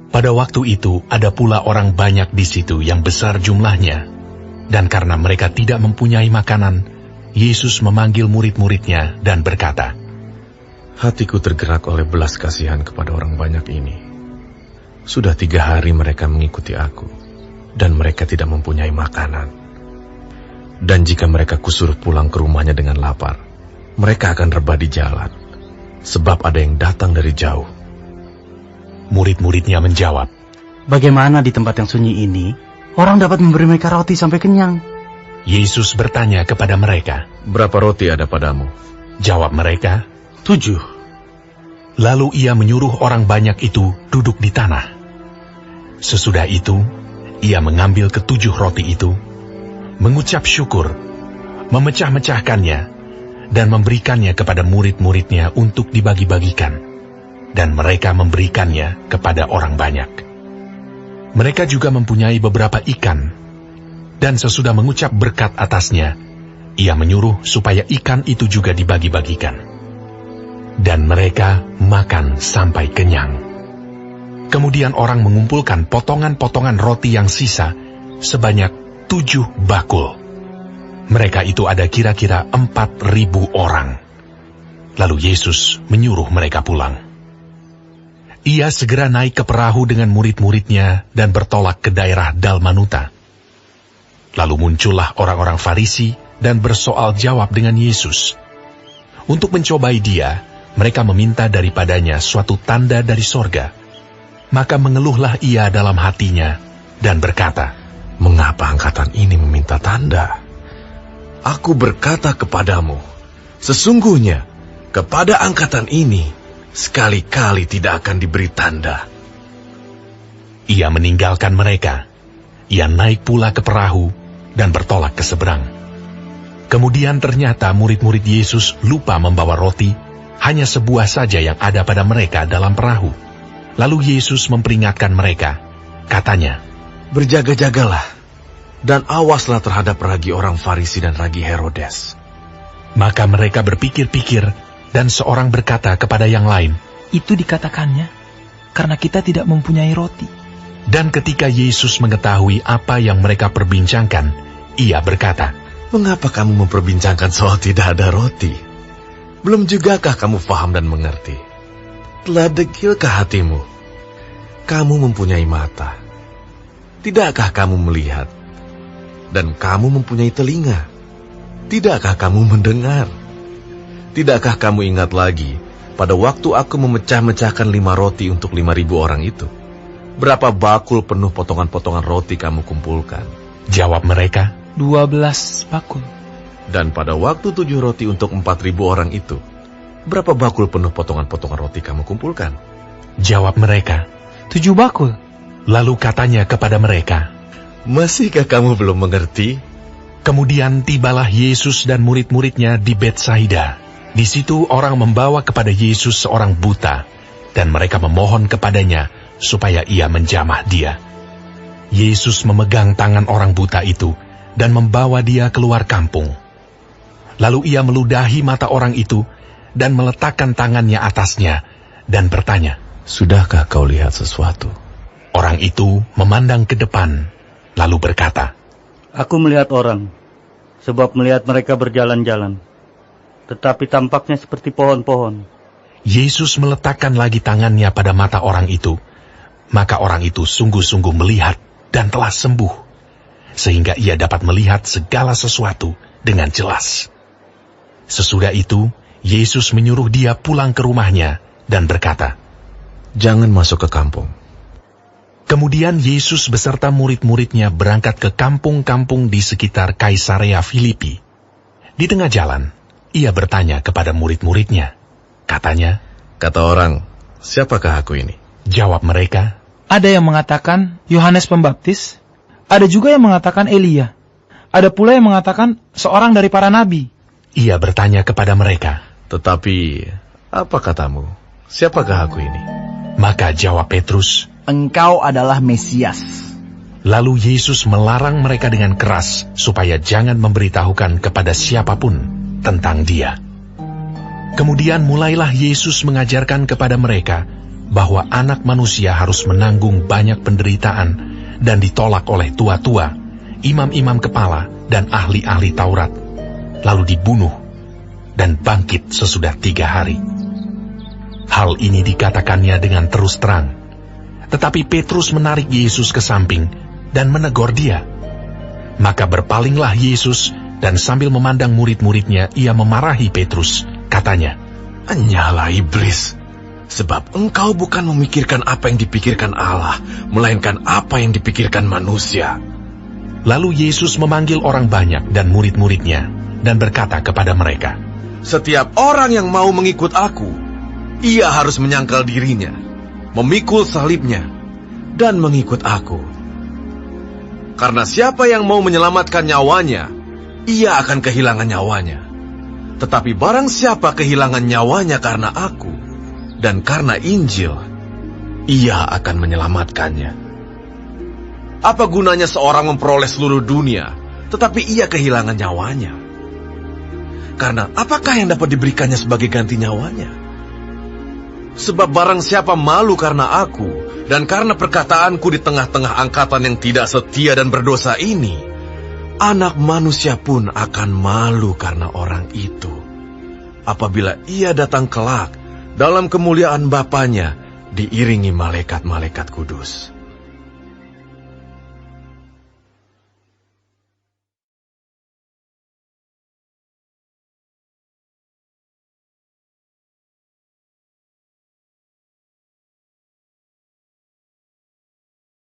Pada waktu itu ada pula orang banyak di situ yang besar jumlahnya, dan karena mereka tidak mempunyai makanan, Yesus memanggil murid-muridnya dan berkata, "Hatiku tergerak oleh belas kasihan kepada orang banyak ini. Sudah 3 hari mereka mengikuti aku, dan mereka tidak mempunyai makanan. Dan jika mereka kusuruh pulang ke rumahnya dengan lapar, mereka akan rebah di jalan, sebab ada yang datang dari jauh." Murid-muridnya menjawab, "Bagaimana di tempat yang sunyi ini, orang dapat memberi mereka roti sampai kenyang?" Yesus bertanya kepada mereka, "Berapa roti ada padamu?" Jawab mereka, 7. Lalu ia menyuruh orang banyak itu duduk di tanah. Sesudah itu, ia mengambil ke-7 roti itu, mengucap syukur, memecah-mecahkannya, dan memberikannya kepada murid-muridnya untuk dibagi-bagikan. Dan mereka memberikannya kepada orang banyak. Mereka juga mempunyai beberapa ikan, dan sesudah mengucap berkat atasnya, ia menyuruh supaya ikan itu juga dibagi-bagikan. Dan mereka makan sampai kenyang. Kemudian orang mengumpulkan potongan-potongan roti yang sisa sebanyak 7 bakul. Mereka itu ada kira-kira 4.000 orang. Lalu Yesus menyuruh mereka pulang. Ia segera naik ke perahu dengan murid-muridnya dan bertolak ke daerah Dalmanuta. Lalu muncullah orang-orang Farisi dan bersoal jawab dengan Yesus. Untuk mencobai dia, mereka meminta daripadanya suatu tanda dari sorga. Maka mengeluhlah ia dalam hatinya dan berkata, "Mengapa angkatan ini meminta tanda? Aku berkata kepadamu, sesungguhnya kepada angkatan ini sekali-kali tidak akan diberi tanda." Ia meninggalkan mereka. Ia naik pula ke perahu dan bertolak ke seberang. Kemudian ternyata murid-murid Yesus lupa membawa roti, hanya sebuah saja yang ada pada mereka dalam perahu. Lalu Yesus memperingatkan mereka. Katanya, "Berjaga-jagalah, dan awaslah terhadap ragi orang Farisi dan ragi Herodes." Maka mereka berpikir-pikir, dan seorang berkata kepada yang lain, "Itu dikatakannya, karena kita tidak mempunyai roti." Dan ketika Yesus mengetahui apa yang mereka perbincangkan, ia berkata, "Mengapa kamu memperbincangkan soal tidak ada roti? Belum jugakah kamu faham dan mengerti? Telah degilkah hatimu? Kamu mempunyai mata. Tidakkah kamu melihat? Dan kamu mempunyai telinga. Tidakkah kamu mendengar? Tidakkah kamu ingat lagi pada waktu aku memecah-mecahkan 5 roti untuk 5.000 orang itu? Berapa bakul penuh potongan-potongan roti kamu kumpulkan?" Jawab mereka, 12 bakul. "Dan pada waktu 7 roti untuk 4.000 orang itu, berapa bakul penuh potongan-potongan roti kamu kumpulkan?" Jawab mereka, 7 bakul. Lalu katanya kepada mereka, "Masihkah kamu belum mengerti?" Kemudian tibalah Yesus dan murid-muridnya di Betsaida. Di situ orang membawa kepada Yesus seorang buta, dan mereka memohon kepadanya supaya ia menjamah dia. Yesus memegang tangan orang buta itu dan membawa dia keluar kampung. Lalu ia meludahi mata orang itu dan meletakkan tangannya atasnya dan bertanya, "Sudahkah kau lihat sesuatu?" Orang itu memandang ke depan, lalu berkata, "Aku melihat orang, sebab melihat mereka berjalan-jalan, tetapi tampaknya seperti pohon-pohon." Yesus meletakkan lagi tangannya pada mata orang itu, maka orang itu sungguh-sungguh melihat dan telah sembuh, sehingga ia dapat melihat segala sesuatu dengan jelas. Sesudah itu, Yesus menyuruh dia pulang ke rumahnya dan berkata, "Jangan masuk ke kampung." Kemudian Yesus beserta murid-muridnya berangkat ke kampung-kampung di sekitar Kaisarea Filipi. Di tengah jalan, ia bertanya kepada murid-muridnya. Katanya, Kata orang, "Siapakah aku ini?" Jawab mereka, Ada yang mengatakan Yohanes Pembaptis, ada juga yang mengatakan Elia, ada pula yang mengatakan seorang dari para nabi. ia bertanya kepada mereka. "Tetapi, apa katamu? Siapakah aku ini?" Maka jawab Petrus. Engkau adalah Mesias. Lalu Yesus melarang mereka dengan keras supaya jangan memberitahukan kepada siapapun tentang dia. Kemudian mulailah Yesus mengajarkan kepada mereka bahwa Anak Manusia harus menanggung banyak penderitaan dan ditolak oleh tua-tua, imam-imam kepala, dan ahli-ahli Taurat, lalu dibunuh dan bangkit sesudah 3 hari. Hal ini dikatakannya dengan terus terang, tetapi Petrus menarik Yesus ke samping dan menegur dia. Maka berpalinglah Yesus, dan sambil memandang murid-muridnya, ia memarahi Petrus. Katanya, Enyalah iblis, sebab engkau bukan memikirkan apa yang dipikirkan Allah, melainkan apa yang dipikirkan manusia. Lalu Yesus memanggil orang banyak dan murid-muridnya, dan berkata kepada mereka, Setiap orang yang mau mengikut aku, ia harus menyangkal dirinya, memikul salibnya, dan mengikut aku. Karena siapa yang mau menyelamatkan nyawanya, ia akan kehilangan nyawanya. Tetapi barang siapa kehilangan nyawanya karena aku, dan karena Injil, ia akan menyelamatkannya. Apa gunanya seorang memperoleh seluruh dunia, tetapi ia kehilangan nyawanya? Karena apakah yang dapat diberikannya sebagai ganti nyawanya? Sebab barang siapa malu karena aku, dan karena perkataanku di tengah-tengah angkatan yang tidak setia dan berdosa ini, Anak Manusia pun akan malu karena orang itu, apabila ia datang kelak dalam kemuliaan Bapanya diiringi malaikat-malaikat kudus.